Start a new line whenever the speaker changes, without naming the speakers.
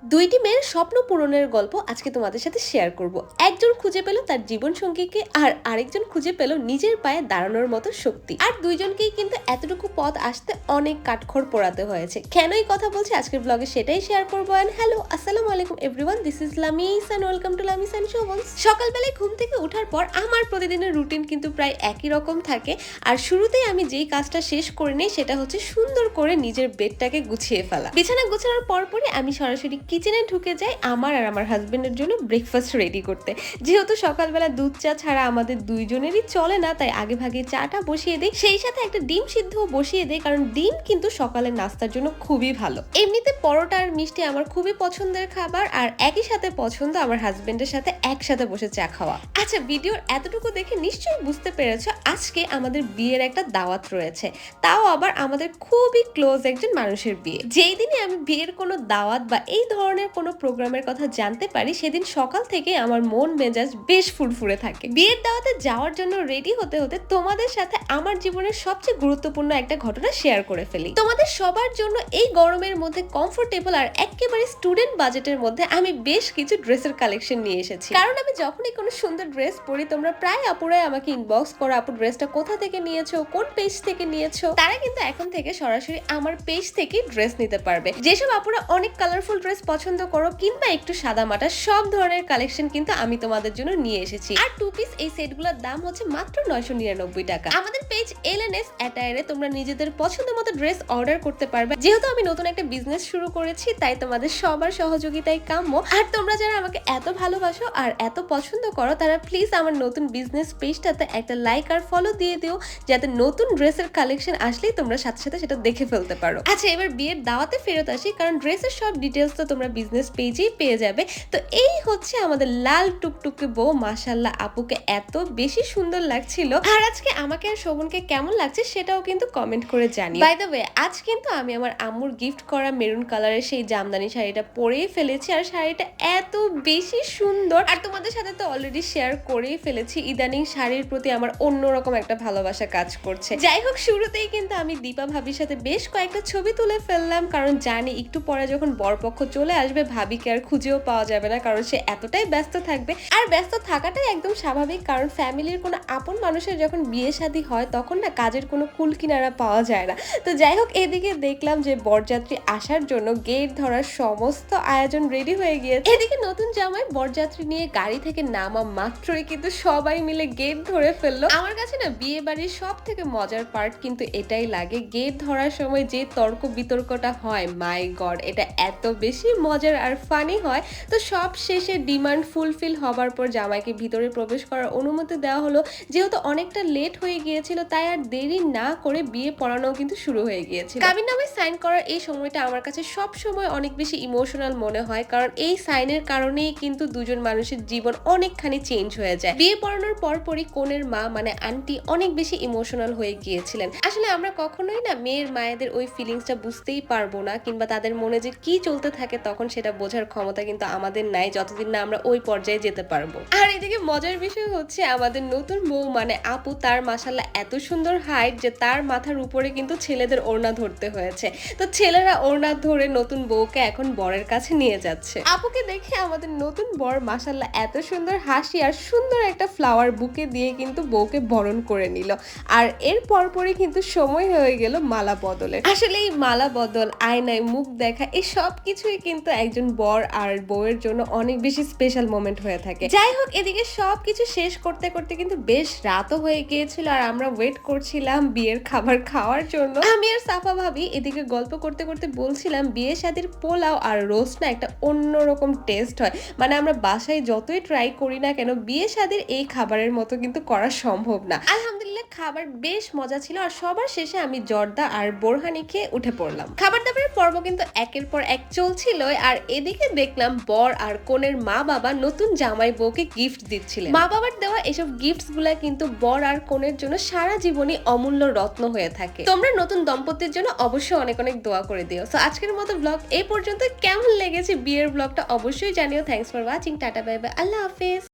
দুইটি মেয়ের স্বপ্ন পূরণের গল্প আজকে তোমাদের সাথে শেয়ার করব। একজন খুঁজে পেল তার জীবন সঙ্গীকে, আর আরেকজন খুঁজে পেল নিজের পায়ে দাঁড়ানোর মতো শক্তি। আর দুইজনকেই কিন্তু এতটুকু পথ আসতে অনেক কাঠখড় পোড়াতে হয়েছে। কেন এই কথা বলছি আজকের ব্লগে সেটাই শেয়ার করবো। এন্ড হ্যালো, আসসালামু আলাইকুম everyone, this is Lamis and welcome to Lamis and Shovon's. সকালবেলায় ঘুম থেকে ওঠার পর আমার প্রতিদিনের রুটিন কিন্তু প্রায় একই রকম থাকে। আর শুরুতেই আমি যেই কাজটা শেষ করে নিই সেটা হচ্ছে সুন্দর করে নিজের বেডটাকে গুছিয়ে ফেলা। বিছানা গোছানোর পরপরই আমি সরাসরি কিচেনে ঢুকে যাই আমার আর আমার হাজবেন্ডের জন্য ব্রেকফাস্ট রেডি করতে। যেহেতু সকালবেলা দুধ চা ছাড়া আমাদের দুইজনেরই চলে না, তাই আগে ভাগে চাটা বসিয়ে দিই, সেই সাথে একটা ডিম সিদ্ধও বসিয়ে দিই, কারণ ডিম কিন্তু সকালের নাস্তার জন্য খুবই ভালো। এমনিতে পরোটা আর মিষ্টি আমার খুবই পছন্দের খাবার, আর একই সাথে পছন্দ আমার হাজবেন্ডের সাথে একসাথে বসে চা খাওয়া। আচ্ছা, ভিডিওর এতটুকু দেখে নিশ্চয়ই বুঝতে পেরেছো আজকে আমাদের বিয়ের একটা দাওয়াত রয়েছে, তাও আবার আমাদের খুবই ক্লোজ একজন মানুষের বিয়ে। যেই দিনে আমি বিয়ের কোনো দাওয়াত বা এই ধরনের কোনো প্রোগ্রামের কথা জানতে পারি, সেদিন সকাল থেকে আমার মন মেজাজ বেশ ফুরফুরে থাকে। বিয়ের দাওয়াতে যাওয়ার জন্য রেডি হতে হতে তোমাদের সাথে আমার জীবনের সবচেয়ে গুরুত্বপূর্ণ একটা ঘটনা শেয়ার করে ফেলি। তোমাদের সবার জন্য এই গরমের মধ্যে কমফোর্টেবল আর একেবারে স্টুডেন্ট বাজেটের মধ্যে আমি বেশ কিছু ড্রেসের কালেকশন নিয়ে এসেছি। কারণ আমি যখনই কোনো সুন্দর ড্রেস পরি, তোমরা প্রায় আপুরাই আমাকে ইনবক্স করো, আপু ড্রেসটা কোথা থেকে নিয়েছো, কোন পেজ থেকে নিয়েছো। তারা কিন্তু এখন থেকে সরাসরি আমার পেজ থেকে ড্রেস নিতে পারবে। যেসব আপুরা অনেক কালারফুল ড্রেস পছন্দ করো কিংবা একটু সাদা মাটা, সব ধরনের কালেকশন কিন্তু আমি তোমাদের জন্য নিয়ে এসেছি। আর টু পিস এই সেটগুলোর দাম হচ্ছে মাত্র 999 টাকা। আমাদের পেজ এলএনএস অ্যাটায়ারে তোমরা নিজেদের পছন্দ মতো ড্রেস অর্ডার করতে পারবে। যেহেতু আমি নতুন একটা বিজনেস শুরু করেছি, তাই তোমাদের সবার সহযোগিতাই কাম্য। আর তোমরা যারা আমাকে এত ভালোবাসো আর এত পছন্দ করো, তারা প্লিজ আমার নতুন বিজনেস পেজটাতে একটা লাইক আর ফলো দিয়ে দিও, যাতে নতুন ড্রেসের কালেকশন আসলেই তোমরা সাথে সাথে সেটা দেখে ফেলতে পারো। আচ্ছা, এবার বিয়ের দাওয়াতে ফেরত আসি, কারণ ড্রেসের সব ডিটেলস তো তোমরা বিজনেস পেজেই পেয়ে যাবে। তো এই হচ্ছে আমাদের লাল টুকটুকে বউ, মাশাআল্লাহ আপুকে এত বেশি সুন্দর লাগছিল। আর আজকে আমাকে আর শোভনকে কেমন লাগছে সেটাও কিন্তু কমেন্ট করে জানিও। বাই দ্য ওয়ে, আজ কিন্তু আমি আমার আম্মুর গিফট করা মেরুন কালারের সেই জামদানি শাড়িটা পরেই ফেলেছি, আর শাড়িটা এত বেশি সুন্দর। আর তোমাদের সাথে তো অলরেডি শেয়ার করেই ফেলেছি, ইদানিং শাড়ির প্রতি আমার অন্যরকম একটা ভালোবাসা কাজ করছে। যাই হোক, শুরুতেই কিন্তু আমি দীপা ভাবির সাথে বেশ কয়েকটা ছবি তুলে ফেললাম, কারণ জানি একটু পরে যখন বরপক্ষ চলে আসবে ভাবিকে আর খুঁজেও পাওয়া যাবে না, কারণ সে এতটাই ব্যস্ত থাকবে। আর ব্যস্ত থাকাটাই একদম স্বাভাবিক, কারণ ফ্যামিলির কোনো আপন মানুষের যখন বিয়ে শাদী হয় তখন না কাজের কোনো কুল কিনারা পাওয়া যায় না। তো যাই হোক, এদিকে দেখলাম যে বরযাত্রী আসার জন্য গেট ধরার সমস্ত আয়োজন রেডি হয়ে গিয়েছে। এদিকে নতুন জামাই বরযাত্রী নিয়ে গাড়ি থেকে নামা মাত্রই কিন্তু সবাই মিলে গেট ধরে ফেললো। আমার কাছে না বিয়ে বাড়ির সব থেকে মজার পার্ট কিন্তু এটাই লাগে, গেট ধরার সময় যে তর্ক বিতর্কটা হয়, মাই গড, এটা এত বেশি মজার আর ফানি হয়। তো সব শেষে ডিমান্ড ফুলফিল হবার পর জামাইকে ভিতরে প্রবেশ করার অনুমতি দেওয়া হলো। যেহেতু অনেকটা লেট হয়ে গিয়েছিল, তাই আর দেরি না করে বিয়ে পড়ানো কিন্তু শুরু হয়ে গিয়েছিল। কাবিননামায় সাইন করার এই সময়টা আমার কাছে সব সময় অনেক বেশি ইমোশনাল মনে হয়, কারণ এই সাইনের কারণেই কিন্তু দুজন মানুষের জীবন অনেকখানি চেঞ্জ হয়ে যায়। বিয়ে পড়ানোর পরপরই কনের মা মানে আন্টি অনেক বেশি ইমোশনাল হয়ে গিয়েছিলেন। আসলে আমরা কখনোই না মেয়ের মায়েদের ওই ফিলিংসটা বুঝতেই পারবো না, কিংবা তাদের মনে যে কি চলতে থাকে তখন সেটা বোঝার ক্ষমতা কিন্তু আমাদের নাই, যতদিন না আমরা ওই পর্যায়ে যেতে পারবো। আর এদিকে মজার বিষয় হচ্ছে আমাদের নতুন বউ মানে আপু, তার মাশাআল্লাহ এত সুন্দর হাইট যে তার মাথার উপরে কিন্তু ছেলেদের ওড়না ধরতে হয়েছে। তো ছেলেরা ওড়না ধরে নতুন বউকে এখন বরের কাছে নিয়ে যাচ্ছে। আপুকে দেখে আমাদের নতুন বর মাশাআল্লাহ এত সুন্দর হাসি আর সুন্দর একটা ফ্লাওয়ার বুকে দিয়ে কিন্তু বউকে বরণ করে নিল। আর এর পরপরই কিন্তু সময় হয়ে গেল মালা বদলের। আসলে এই মালা বদল, আয়নায় মুখ দেখা, এই সব কিছুই কিন্তু একজন বর আর বউয়ের জন্য অনেক বেশি স্পেশাল মোমেন্ট হয়ে থাকে। যাই হোক, এদিকে সবকিছু শেষ করতে করতে কিন্তু বেশ রাতও হয়ে গিয়েছিল, আর আমরা ওয়েট করছিলাম বিয়ের খাবার খাওয়ার জন্য। আমি আর সাফা ভাবি এদিকে গল্প করতে করতে বলছিলাম বিয়ে শাদীর পোলাও আর রোস্ট না একটা অন্যরকম টেস্ট হয়, মানে আমরা বাসায় যতই ট্রাই করি না কেন বিয়ে শাদীর এই খাবারের মতো কিন্তু করা সম্ভব না। আলহামদুলিল্লাহ, খাবার বেশ মজা ছিল, আর সবার শেষে আমি জর্দা আর বোরহানি খেয়ে উঠে পড়লাম। খাবার দাবারের পর্ব কিন্তু একের পর এক চলছিল, আর এদিকে দেখলাম বর আর কনের মা বাবা নতুন জামাই বউকে গিফট দিচ্ছিলেন। মা বাবার দেওয়া এসব গিফটস গুলা কিন্তু বর আর কনের জন্য সারা জীবনই অমূল্য রত্ন হয়ে থাকে। তোমরা নতুন দম্পতির জন্য অবশ্যই অনেক অনেক দোয়া করে দিও। সো আজকের মতো ব্লগ এই পর্যন্ত। কেমন লেগেছে বিয়ের ব্লগটা অবশ্যই জানিও। Thanks for watching, tata bye bye, আল্লাহ হাফেজ।